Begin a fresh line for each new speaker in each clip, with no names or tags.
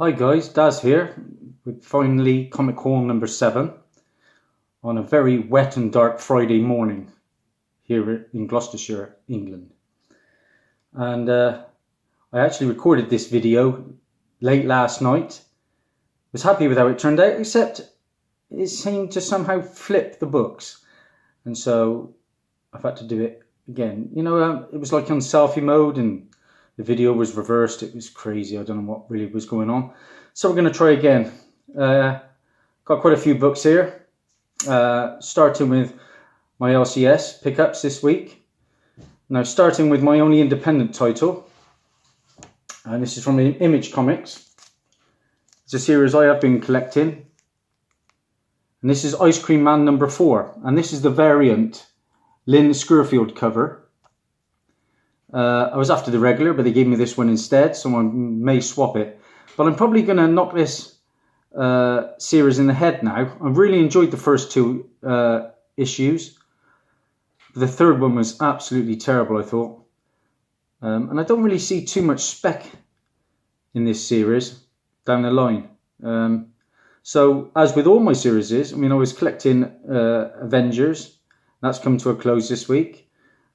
Hi guys, Daz here with finally Comic Haul number 7 on a very wet and dark Friday morning here in Gloucestershire, England. And I actually recorded this video late last night. Was happy with how it turned out, except it seemed to somehow flip the books. And so I've had to do it again. It was like on selfie mode and the video was reversed. It was crazy. I don't know what really was going on. So we're going to try again. Got quite a few books here. Starting with my LCS pickups this week. Now starting with my only independent title. And this is from Image Comics. It's a series I have been collecting. And this is Ice Cream Man number 4. And this is the variant Lynn Scurfield cover. I was after the regular, but they gave me this one instead, so I may swap it. But I'm probably going to knock this series in the head now. I really enjoyed the first 2 issues. The third one was absolutely terrible, I thought. And I don't really see too much spec in this series down the line. So, as with all my series, I was collecting Avengers. That's come to a close this week.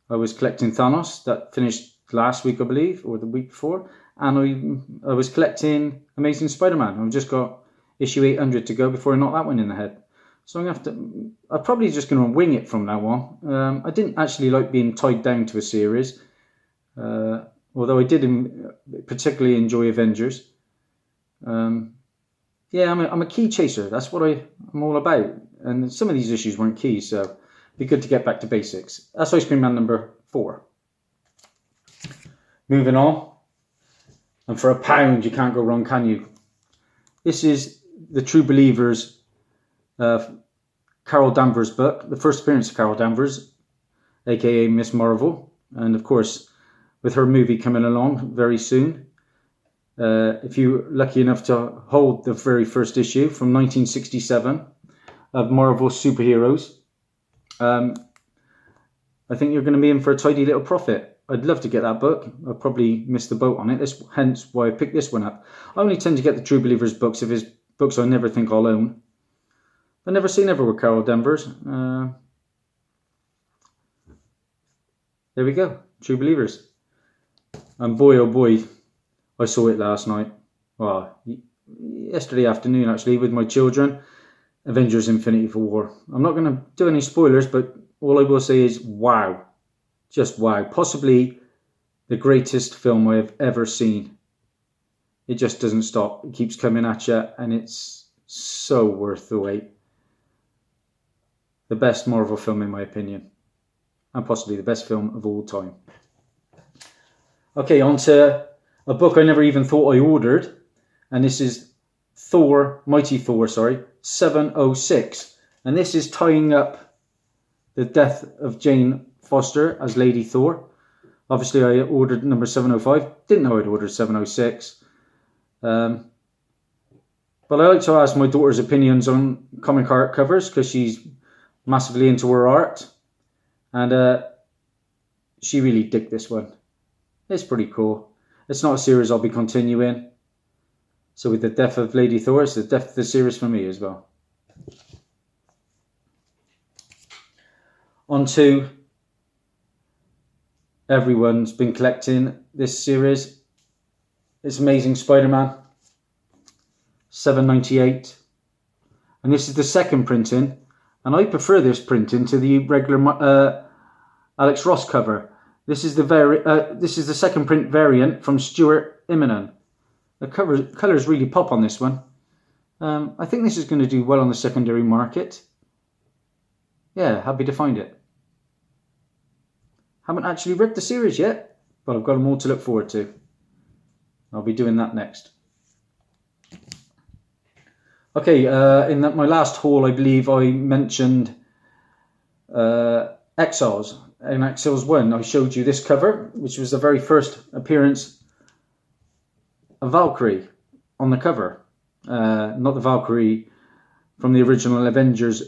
I was collecting Thanos, that finished last week, I believe, or the week before. And I was collecting Amazing Spider-Man. I've just got issue 800 to go before I knock that one in the head. So I'm probably just going to wing it from now on. I didn't actually like being tied down to a series, although I did particularly enjoy Avengers. I'm a key chaser. That's what I'm all about. And some of these issues weren't keys, so be good to get back to basics. That's Ice Cream Man number 4. Moving on. And for £1, you can't go wrong, can you? This is the True Believers Carol Danvers book. The first appearance of Carol Danvers, aka Miss Marvel. And of course, with her movie coming along very soon. If you're lucky enough to hold the very first issue from 1967 of Marvel Superheroes, I think you're going to be in for a tidy little profit. I'd love to get that book. I'll probably miss the boat on it. Hence why I picked this one up. I only tend to get the True Believers books if it's books I never think I'll own. But never say never with Carol Danvers. There we go. True Believers. And boy, oh boy, I saw it last night. Well, yesterday afternoon actually with my children. Avengers Infinity War. I'm not going to do any spoilers, but all I will say is wow. Just wow. Possibly the greatest film I have ever seen. It just doesn't stop. It keeps coming at you, and it's so worth the wait. The best Marvel film in my opinion. And possibly the best film of all time. Okay, on to a book I never even thought I ordered. And this is Mighty Thor, 706. And this is tying up the death of Jane Foster as Lady Thor. Obviously, I ordered number 705. Didn't know I'd ordered 706. But I like to ask my daughter's opinions on comic art covers because she's massively into her art. And she really digged this one. It's pretty cool. It's not a series I'll be continuing. So with the death of Lady Thor, it's the death of the series for me as well. On to everyone's been collecting this series. It's Amazing Spider-Man, 798. And this is the second printing. And I prefer this printing to the regular Alex Ross cover. This is the second print variant from Stuart Immonen. The colours really pop on this one. I think this is going to do well on the secondary market. Yeah, happy to find it. Haven't actually read the series yet, but I've got them all to look forward to. I'll be doing that next. Okay, in my last haul, I believe I mentioned Exiles. In Exiles 1, I showed you this cover, which was the very first appearance of Valkyrie on the cover. Not the Valkyrie from the original Avengers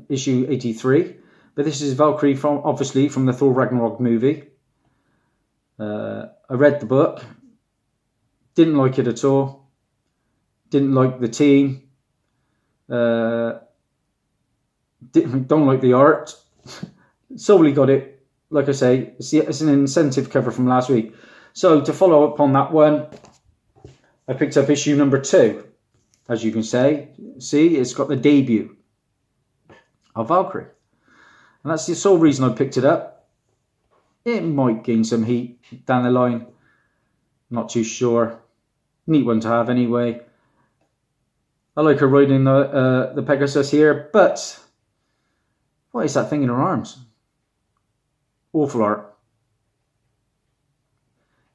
issue 83, but this is Valkyrie obviously from the Thor Ragnarok movie. I read the book. Didn't like it at all. Didn't like the team. Don't like the art. Solely got it, like I say, it's an incentive cover from last week. So to follow up on that one, I picked up issue number 2. As you can see, it's got the debut of Valkyrie. And that's the sole reason I picked it up. It might gain some heat down the line. Not too sure. Neat one to have anyway. I like her riding the Pegasus here, but what is that thing in her arms? Awful art.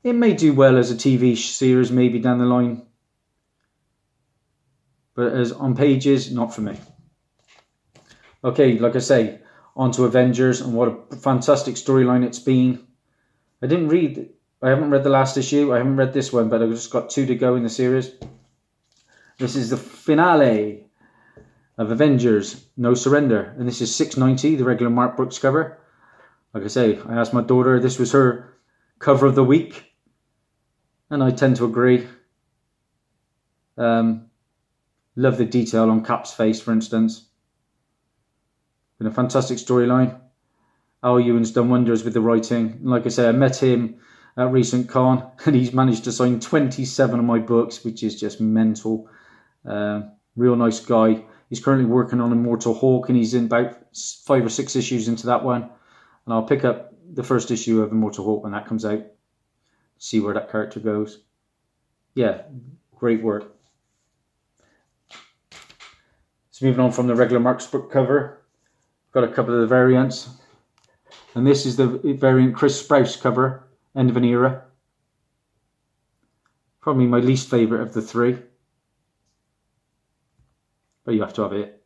It may do well as a TV series maybe down the line, but as on pages, not for me. Okay, like I say, on to Avengers, and what a fantastic storyline it's been. I haven't read the last issue, I haven't read this one, but I've just got 2 to go in the series. This is the finale of Avengers No Surrender, and this is $6.90, the regular Mark Brooks cover. Like I say, I asked my daughter, this was her cover of the week, and I tend to agree. Love the detail on Cap's face, for instance. Been a fantastic storyline. Al Ewing's done wonders with the writing. And like I say, I met him at recent con, and he's managed to sign 27 of my books, which is just mental. Real nice guy. He's currently working on Immortal Hulk, and he's in about 5 or 6 issues into that one. And I'll pick up the first issue of Immortal Hulk when that comes out. See where that character goes. Yeah, great work. So moving on from the regular Mark Brooks cover, got a couple of the variants. And this is the variant Chris Sprouse cover, End of an Era. Probably my least favourite of the 3. But you have to have it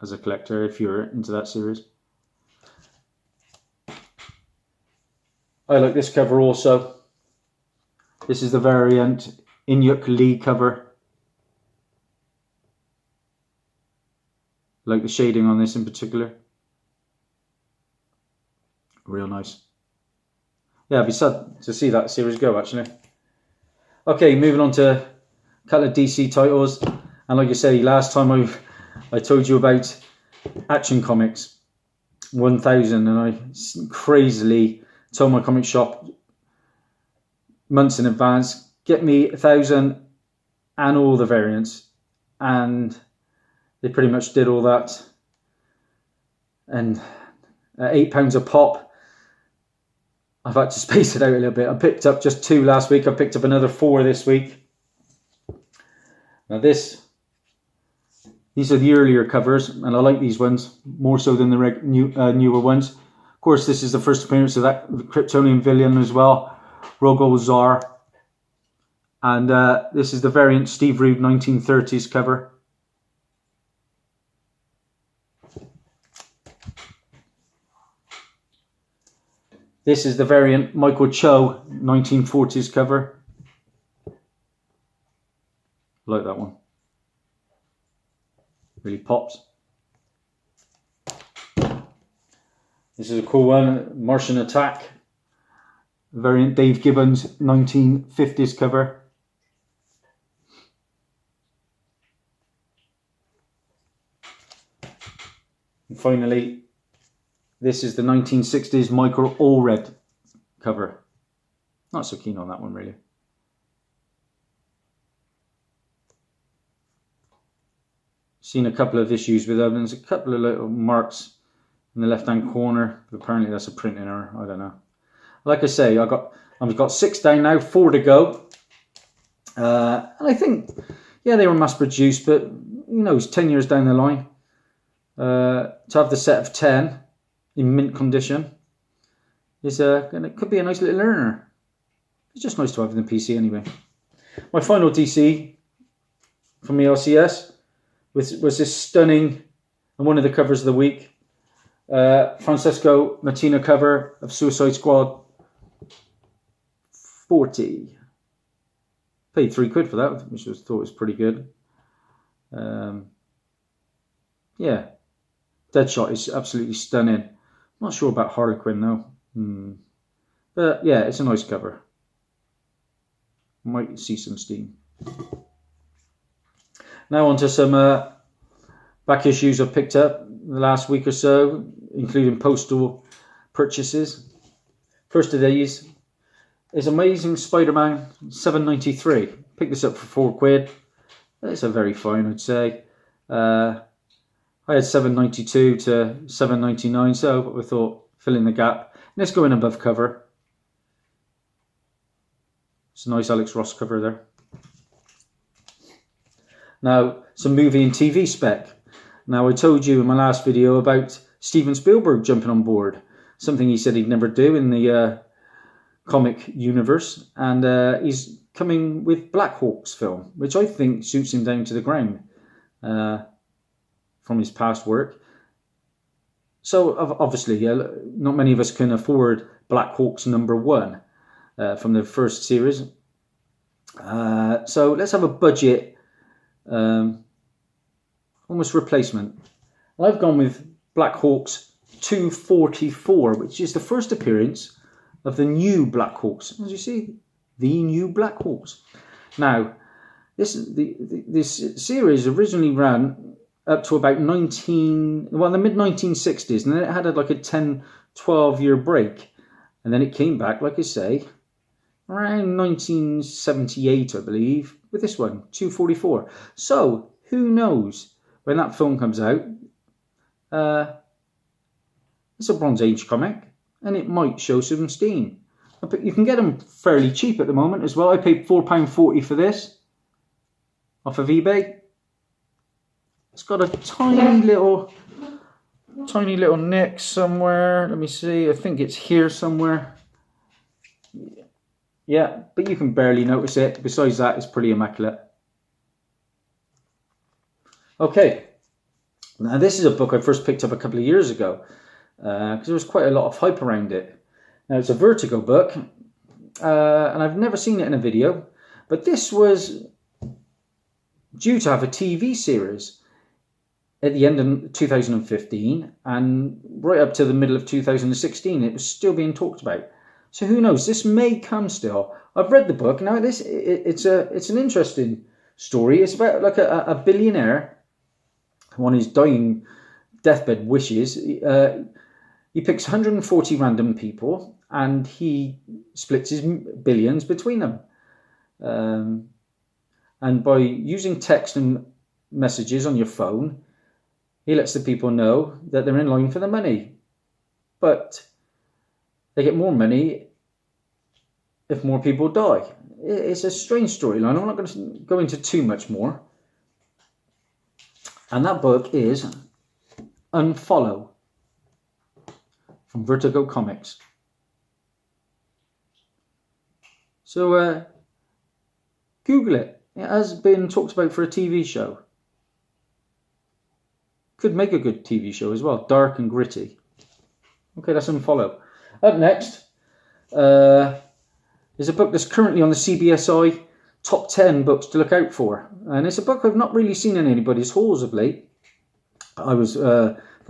as a collector if you're into that series. I like this cover also. This is the variant Inyuk Lee cover. I like the shading on this in particular. Real nice. Yeah, I'd be sad to see that series go, actually. Okay, moving on to a couple of DC titles. And like I say, last time I told you about Action Comics 1000, and I crazily told my comic shop months in advance, get me 1000 and all the variants. And they pretty much did all that. And at £8 a pop, I've had to space it out a little bit. I picked up just 2 last week. I picked up another 4 this week. Now these are the earlier covers, and I like these ones more so than the newer ones. Of course, this is the first appearance of that Kryptonian villain as well, Rogol Zar. And this is the variant Steve Rude 1930s cover. This is the variant Michael Cho 1940s cover. I like that one. Really pops. This is a cool one, Martian Attack. Variant Dave Gibbons 1950s cover. And finally, this is the 1960s Michael Allred cover. Not so keen on that one, really. Seen a couple of issues with them. There's a couple of little marks in the left-hand corner. But apparently that's a printing error. I don't know. Like I say, I've got 6 down now, 4 to go. And I think, yeah, they were mass-produced, but you know, it's 10 years down the line. To have the set of 10 in mint condition is and it could be a nice little earner. It's just nice to have in the PC anyway. My final DC from the LCS was this stunning, and one of the covers of the week, Francesco Mattina cover of Suicide Squad 40. Paid £3 for that, which I thought was pretty good. Yeah, Deadshot is absolutely stunning. Not sure about Harlequin though. But yeah, it's a nice cover. Might see some steam. Now on to some back issues I've picked up the last week or so, including postal purchases. First of these is Amazing Spider-Man 793. Picked this up for £4. It's a very fine, I'd say. I had 792 to 799, so I thought fill in the gap. Let's go in above cover. It's a nice Alex Ross cover there. Now, some movie and TV spec. Now, I told you in my last video about Steven Spielberg jumping on board. Something he said he'd never do in the comic universe. And he's coming with Black Hawk's film, which I think suits him down to the ground from his past work. So, obviously, not many of us can afford Black Hawk's #1 from the first series. So, let's have a budget almost replacement. I've gone with Black Hawk's 244, which is the first appearance of the new Black Hawks. As you see, the new Black Hawks. Now, this series originally ran up to about the mid 1960s, and then it had like a 10-12 year break, and then it came back, like I say, around 1978, I believe, with this one, 244. So, who knows when that film comes out? It's a Bronze Age comic, and it might show some steam. But you can get them fairly cheap at the moment as well. I paid £4.40 for this off of eBay. It's got a tiny little nick somewhere. Let me see. I think it's here somewhere. Yeah, but you can barely notice it. Besides that, it's pretty immaculate. Okay. Now, this is a book I first picked up a couple of years ago because there was quite a lot of hype around it. Now, it's a Vertigo book, and I've never seen it in a video, but this was due to have a TV series at the end of 2015, and right up to the middle of 2016, it was still being talked about. So who knows? This may come still. I've read the book. Now, it's an interesting story. It's about like a billionaire on his dying deathbed wishes. He picks 140 random people, and he splits his billions between them. And by using text and messages on your phone, he lets the people know that they're in line for the money. But they get more money if more people die. It's a strange storyline. I'm not going to go into too much more. And that book is Unfollow from Vertigo Comics. So Google it. It has been talked about for a TV show. Could make a good TV show as well. Dark and gritty. Okay, that's Unfollow. Up next is a book that's currently on the CBSI top 10 books to look out for. And it's a book I've not really seen in anybody's halls of late. I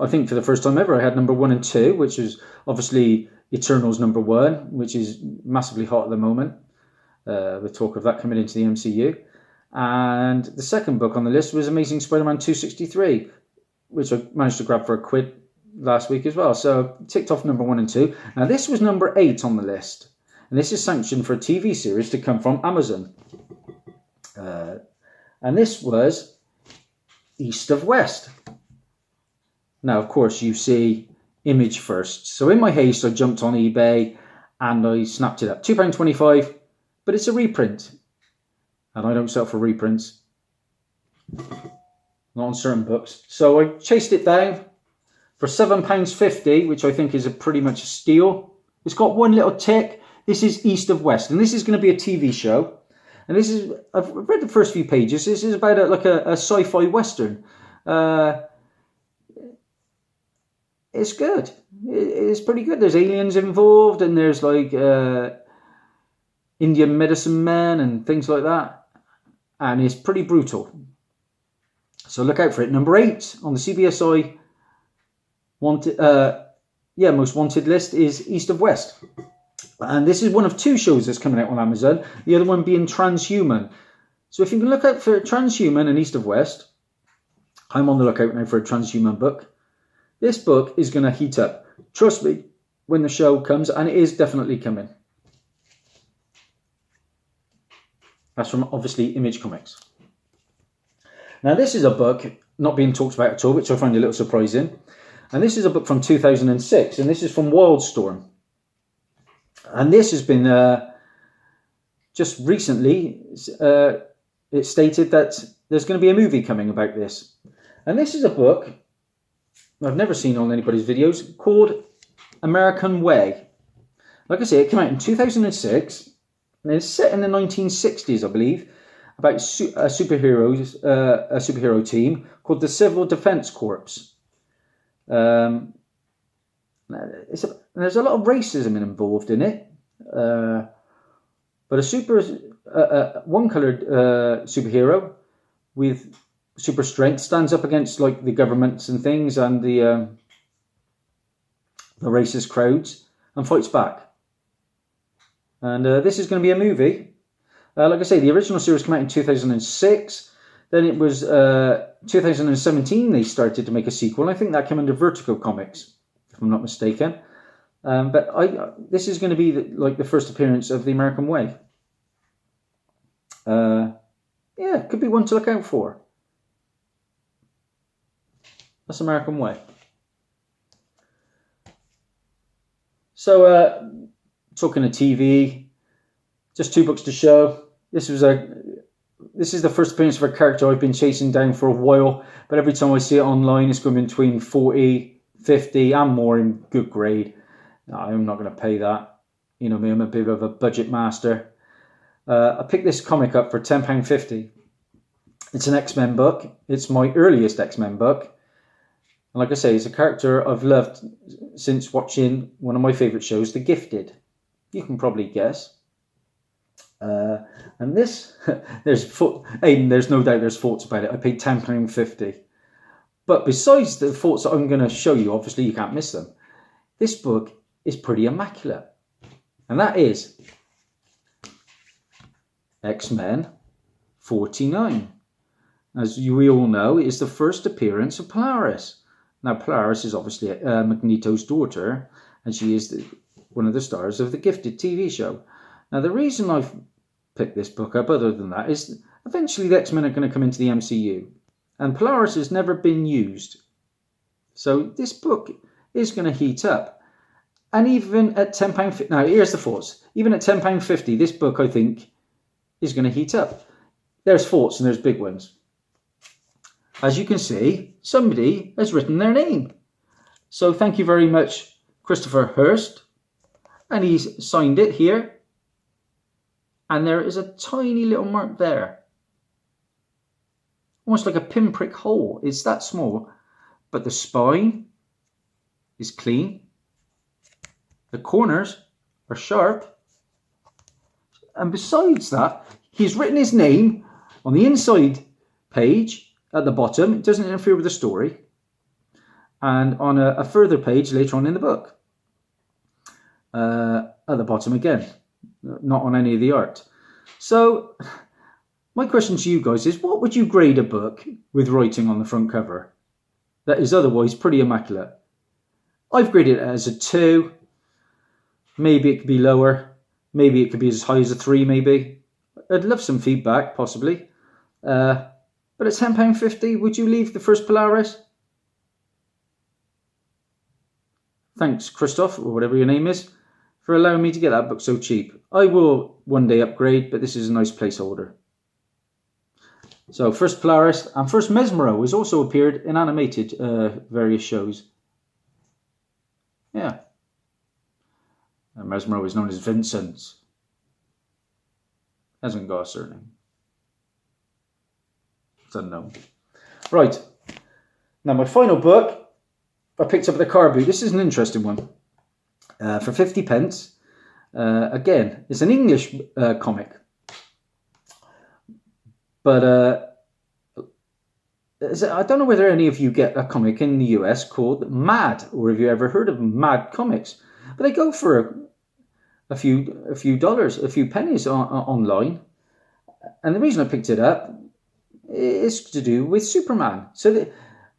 think for the first time ever, I had #1 and 2, which is obviously Eternals #1, which is massively hot at the moment, with talk of that coming into the MCU. And the second book on the list was Amazing Spider-Man 263, which I managed to grab for £1 last week as well. So ticked off #1 and 2. Now this was #8 on the list. And this is sanctioned for a TV series to come from Amazon. And this was East of West. Now, of course, you see image first. So in my haste, I jumped on eBay and I snapped it up. £2.25, but it's a reprint. And I don't sell for reprints. Not on certain books. So I chased it down for £7.50, which I think is pretty much a steal. It's got one little tick. This is East of West, and this is going to be a TV show. And this is, I've read the first few pages. This is about a sci-fi western. It's good. It's pretty good. There's aliens involved, and there's like Indian medicine men and things like that. And it's pretty brutal. So look out for it. #8 on the CBSI wanted, most wanted list is East of West. And this is one of 2 shows that's coming out on Amazon, the other one being Transhuman. So if you can look out for Transhuman and East of West, I'm on the lookout now for a Transhuman book. This book is going to heat up. Trust me, when the show comes, and it is definitely coming. That's from, obviously, Image Comics. Now, this is a book not being talked about at all, which I find a little surprising. And this is a book from 2006, and this is from Wildstorm. And this has been, just recently, it stated that there's going to be a movie coming about this. And this is a book I've never seen on anybody's videos, called American Way. Like I say, it came out in 2006, and it's set in the 1960s, I believe, about a superhero team called the Civil Defense Corps. There's a lot of racism involved in it, but one-colored superhero with super strength stands up against like the governments and things and the racist crowds and fights back. And this is going to be a movie. Like I say, the original series came out in 2006. Then it was 2017 they started to make a sequel. I think that came under Vertigo Comics, if I'm not mistaken. But this is going to be like the first appearance of the American Way. Yeah, could be one to look out for. That's American Way. So, talking of TV, just 2 books to show. This is the first appearance of a character I've been chasing down for a while, but every time I see it online, it's going between 40, 50 and more in good grade. I'm not going to pay that. You know me, I'm a bit of a budget master. I picked this comic up for £10.50. It's an X-Men book. It's my earliest X-Men book. And like I say, it's a character I've loved since watching one of my favourite shows, The Gifted. You can probably guess. And this, there's no doubt there's thoughts about it. I paid £10.50. But besides the thoughts that I'm going to show you, obviously you can't miss them, this book is pretty immaculate. And that is X-Men 49. As we all know, it is the first appearance of Polaris. Now, Polaris is obviously Magneto's daughter, and she is one of the stars of the Gifted TV show. Now, the reason I've picked this book up, other than that, is eventually the X-Men are going to come into the MCU, and Polaris has never been used. So this book is going to heat up. And even at £10.50, now here's the thoughts. Even at £10.50, this book, I think, is going to heat up. There's thoughts and there's big ones. As you can see, somebody has written their name. So thank you very much, Christopher Hurst. And he's signed it here. And there is a tiny little mark there. Almost like a pinprick hole. It's that small. But the spine is clean. The corners are sharp. And besides that, he's written his name on the inside page at the bottom. It doesn't interfere with the story. And on a further page later on in the book. At the bottom again. Not on any of the art. So, my question to you guys is, what would you grade a book with writing on the front cover that is otherwise pretty immaculate? I've graded it as a 2. Maybe it could be lower. Maybe it could be as high as a 3, maybe. I'd love some feedback, possibly. But at £10.50, would you leave the first Polaris? Thanks, Christoph, or whatever your name is, for allowing me to get that book so cheap. I will one day upgrade, but this is a nice placeholder. So, first Polaris and first Mesmero has also appeared in animated various shows. Yeah. And Mesmero is known as Vincent. Hasn't got a surname. It's unknown. Right. Now, my final book, I picked up at the car boot. This is an interesting one. For 50 pence. Again, it's an English comic. But I don't know whether any of you get a comic in the US called Mad, or have you ever heard of Mad Comics? But they go for a few dollars, a few pennies online. And the reason I picked it up is to do with Superman. So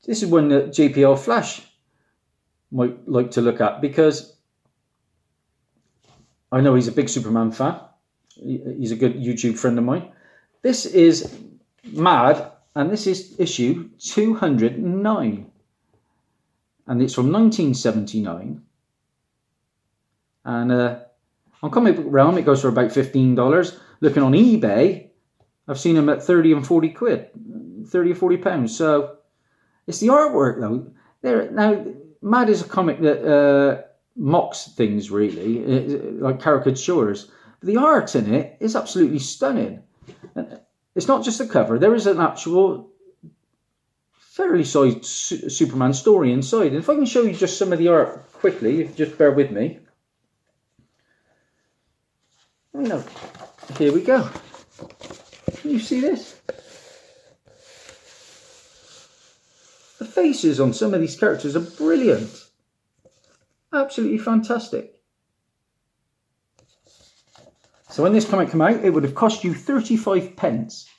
this is one that JPL Flash might like to look at, because I know he's a big Superman fan. He's a good YouTube friend of mine. This is Mad, and this is issue 209. And it's from 1979. And on Comic Book Realm, it goes for about $15. Looking on eBay, I've seen them at 30 and 40 quid, 30 or 40 pounds. So it's the artwork though. Now, Mad is a comic that mocks things really, like caricatures. But the art in it is absolutely stunning. It's not just the cover. There is an actual fairly sized Superman story inside. And if I can show you just some of the art quickly, if you just bear with me. Here we go. Can you see this? The faces on some of these characters are brilliant. Absolutely fantastic. So when this comic came out, it would have cost you 35 pence.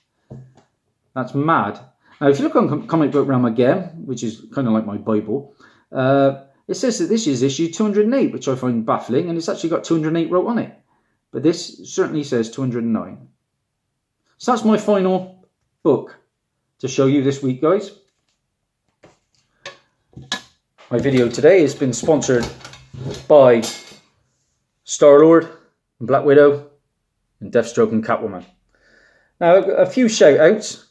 That's mad. Now, if you look on Comic Book Realm again, which is kind of like my Bible, it says that this is issue 208, which I find baffling, and it's actually got 208 wrote on it. But this certainly says 209. So that's my final book to show you this week, guys. My video today has been sponsored by Star-Lord and Black Widow and Deathstroke and Catwoman. Now, a few shout-outs.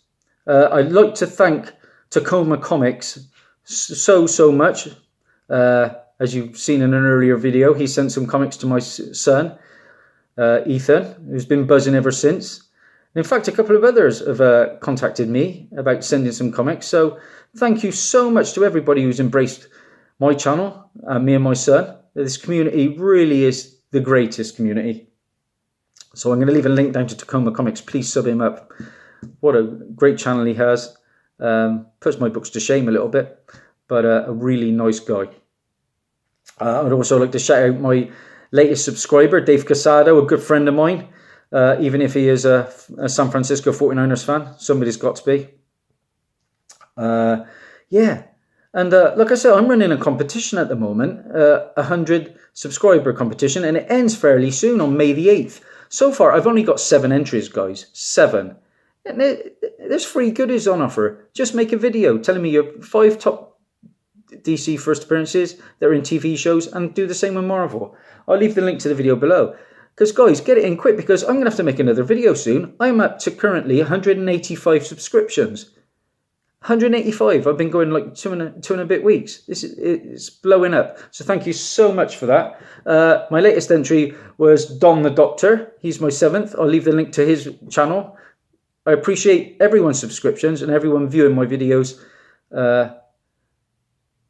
I'd like to thank Tacoma Comics so much. As you've seen in an earlier video, he sent some comics to my son, Ethan, who's been buzzing ever since. In fact, a couple of others have contacted me about sending some comics. So thank you so much to everybody who's embraced my channel, me and my son. This community really is the greatest community. So I'm going to leave a link down to Tacoma Comics. Please sub him up. What a great channel he has. Puts my books to shame a little bit, but a really nice guy. I'd also like to shout out my latest subscriber, Dave Casado, a good friend of mine. Even if he is a San Francisco 49ers fan, somebody's got to be. Yeah. And like I said, I'm running a competition at the moment, a 100 subscriber competition, and it ends fairly soon on May the 8th. So far, I've only got 7 entries, guys. 7. And there's free goodies on offer. Just make a video telling me your 5 top DC first appearances that are in TV shows, and do the same with Marvel. I'll leave the link to the video below. Because, guys, get it in quick, because I'm going to have to make another video soon. I'm up to currently 185 subscriptions. 185. I've been going like two and a bit weeks. It's blowing up. So thank you so much for that. My latest entry was Don the Doctor. He's my 7th. I'll leave the link to his channel. I appreciate everyone's subscriptions and everyone viewing my videos.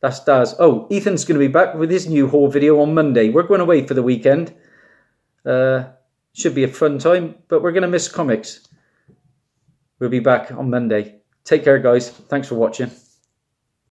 That's Daz. Oh, Ethan's going to be back with his new haul video on Monday. We're going away for the weekend. Should be a fun time, but we're going to miss comics. We'll be back on Monday. Take care, guys. Thanks for watching.